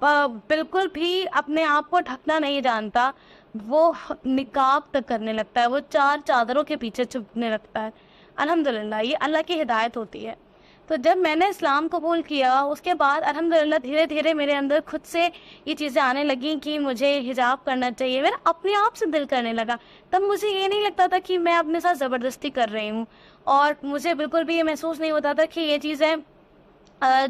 بالکل بھی اپنے آپ کو ڈھکنا نہیں جانتا، وہ نقاب تک کرنے لگتا ہے، وہ چار چادروں کے پیچھے چھپنے لگتا ہے۔ الحمدللہ یہ اللہ کی ہدایت ہوتی ہے۔ تو جب میں نے اسلام قبول کیا اس کے بعد الحمدللہ دھیرے دھیرے میرے اندر خود سے یہ چیزیں آنے لگیں کہ مجھے حجاب کرنا چاہیے، میرا اپنے آپ سے دل کرنے لگا۔ تب مجھے یہ نہیں لگتا تھا کہ میں اپنے ساتھ زبردستی کر رہی ہوں، اور مجھے بالکل بھی یہ محسوس نہیں ہوتا تھا کہ یہ چیزیں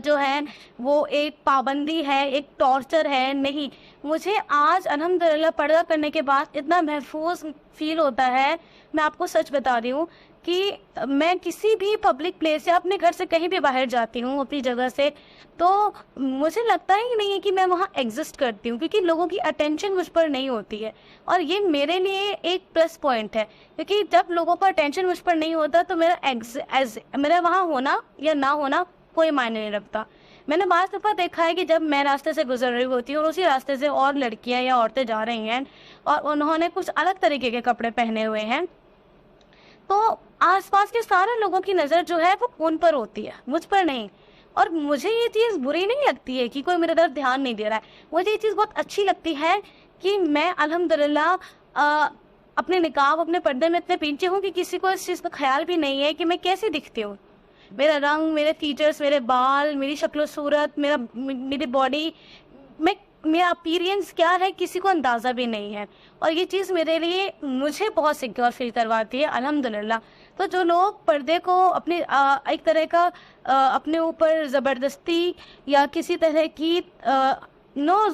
جو ہے وہ ایک پابندی ہے، ایک ٹارچر ہے۔ نہیں، مجھے آج الحمدللہ پردہ کرنے کے بعد اتنا محفوظ فیل ہوتا ہے، میں آپ کو سچ بتا رہی ہوں کہ میں کسی بھی پبلک پلیس یا اپنے گھر سے کہیں بھی باہر جاتی ہوں اپنی جگہ سے، تو مجھے لگتا ہی نہیں ہے کہ میں وہاں ایگزسٹ کرتی ہوں، کیونکہ لوگوں کی اٹینشن مجھ پر نہیں ہوتی ہے، اور یہ میرے لیے ایک پلس پوائنٹ ہے، کیونکہ جب لوگوں کا اٹینشن مجھ پر نہیں ہوتا تو میرا وہاں ہونا یا نہ ہونا کوئی معنی نہیں رکھتا۔ میں نے بعض دفعہ دیکھا ہے کہ جب میں راستے سے گزر رہی ہوتی ہوں اور اسی راستے سے اور لڑکیاں یا عورتیں جا رہی ہیں اور انہوں نے کچھ الگ طریقے کے کپڑے پہنے ہوئے ہیں، تو آس پاس کے سارے لوگوں کی نظر جو ہے وہ ان پر ہوتی ہے، مجھ پر نہیں۔ اور مجھے یہ چیز بری نہیں لگتی ہے کہ کوئی میرے طرف دھیان نہیں دے رہا ہے، مجھے یہ چیز بہت اچھی لگتی ہے کہ میں الحمدللہ اپنے نقاب اپنے پردے میں اتنے پیچھے ہوں کہ کسی کو اس چیز کا خیال بھی نہیں ہے کہ میں کیسی دکھتی ہوں، میرا رنگ، میرے فیچرز، میرے بال، میری شکل و صورت، میری باڈی، میرا اپیرینس کیا ہے کسی کو اندازہ بھی نہیں ہے، اور یہ چیز میرے لیے مجھے بہت سیکیور فیل کرواتی ہے الحمدللہ۔ تو جو لوگ پردے کو اپنے ایک طرح کا اپنے اوپر زبردستی یا کسی طرح کی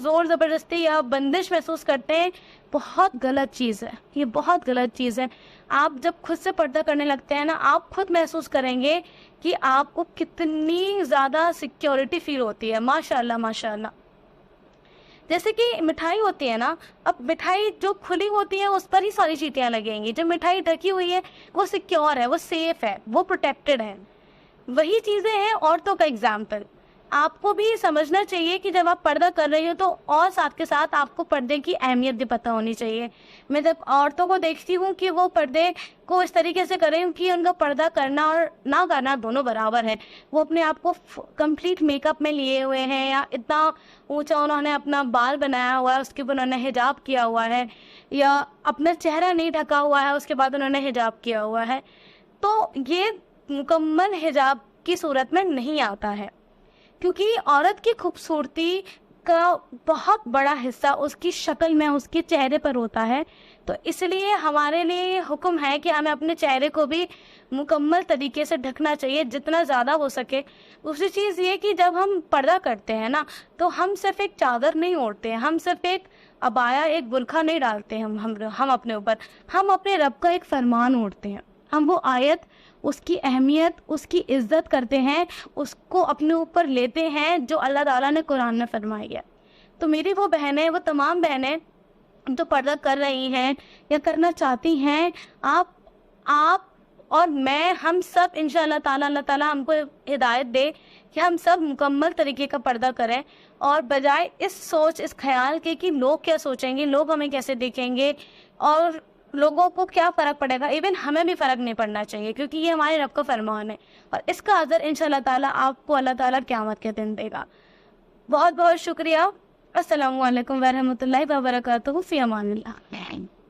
زور زبردستی یا بندش محسوس کرتے ہیں، بہت غلط چیز ہے، یہ بہت غلط چیز ہے۔ آپ جب خود سے پردہ کرنے لگتے ہیں نا، آپ خود محسوس کریں گے کہ آپ کو کتنی زیادہ سیکیورٹی فیل ہوتی ہے۔ ماشاءاللہ ماشاءاللہ۔ جیسے کہ مٹھائی ہوتی ہے نا، اب مٹھائی جو کھلی ہوتی ہے اس پر ہی ساری چیٹیاں لگیں گی، جب مٹھائی ڈھکی ہوئی ہے وہ سیکیور ہے، وہ سیف ہے، وہ پروٹیکٹڈ ہے۔ وہی چیزیں ہیں عورتوں کا ایگزامپل۔ آپ کو بھی سمجھنا چاہیے کہ جب آپ پردہ کر رہی ہو تو اور ساتھ کے ساتھ آپ کو پردے کی اہمیت بھی پتہ ہونی چاہیے۔ میں جب عورتوں کو دیکھتی ہوں کہ وہ پردے کو اس طریقے سے کریں کہ ان کا پردہ کرنا اور نہ کرنا دونوں برابر ہے، وہ اپنے آپ کو کمپلیٹ میک اپ میں لیے ہوئے ہیں، یا اتنا اونچا انہوں نے اپنا بال بنایا ہوا ہے، اس کے اوپر انہوں نے حجاب کیا ہوا ہے، یا اپنا چہرہ نہیں ڈھکا ہوا ہے اس کے بعد انہوں نے حجاب کیا ہوا ہے، تو یہ مکمل حجاب کی صورت میں نہیں آتا ہے، کیونکہ عورت کی خوبصورتی کا بہت بڑا حصہ اس کی شکل میں، اس کے چہرے پر ہوتا ہے۔ تو اس لیے ہمارے لیے حکم ہے کہ ہمیں اپنے چہرے کو بھی مکمل طریقے سے ڈھکنا چاہیے جتنا زیادہ ہو سکے۔ دوسری چیز یہ کہ جب ہم پردہ کرتے ہیں نا، تو ہم صرف ایک چادر نہیں اوڑھتے ہیں، ہم صرف ایک عبایا، ایک برقع نہیں ڈالتے ہیں ہم اپنے اوپر، ہم اپنے رب کا ایک فرمان اوڑھتے ہیں، ہم وہ آیت، اس کی اہمیت، اس کی عزت کرتے ہیں، اس کو اپنے اوپر لیتے ہیں جو اللہ تعالیٰ نے قرآن میں فرمائی ہے۔ تو میری وہ بہنیں، وہ تمام بہنیں جو پردہ کر رہی ہیں یا کرنا چاہتی ہیں، آپ اور میں، ہم سب انشاءاللہ تعالیٰ اللہ تعالیٰ ہم کو ہدایت دے کہ ہم سب مکمل طریقے کا پردہ کریں، اور بجائے اس خیال کے کہ لوگ کیا سوچیں گے، لوگ ہمیں کیسے دیکھیں گے، اور لوگوں کو کیا فرق پڑے گا، ایون ہمیں بھی فرق نہیں پڑنا چاہیے، کیونکہ یہ ہمارے رب کا فرمان ہے، اور اس کا اجر انشاءاللہ تعالیٰ آپ کو اللہ تعالیٰ قیامت کے دن دے گا۔ بہت بہت شکریہ۔ السلام علیکم ورحمۃ اللہ وبرکاتہ۔ فی امان اللہ۔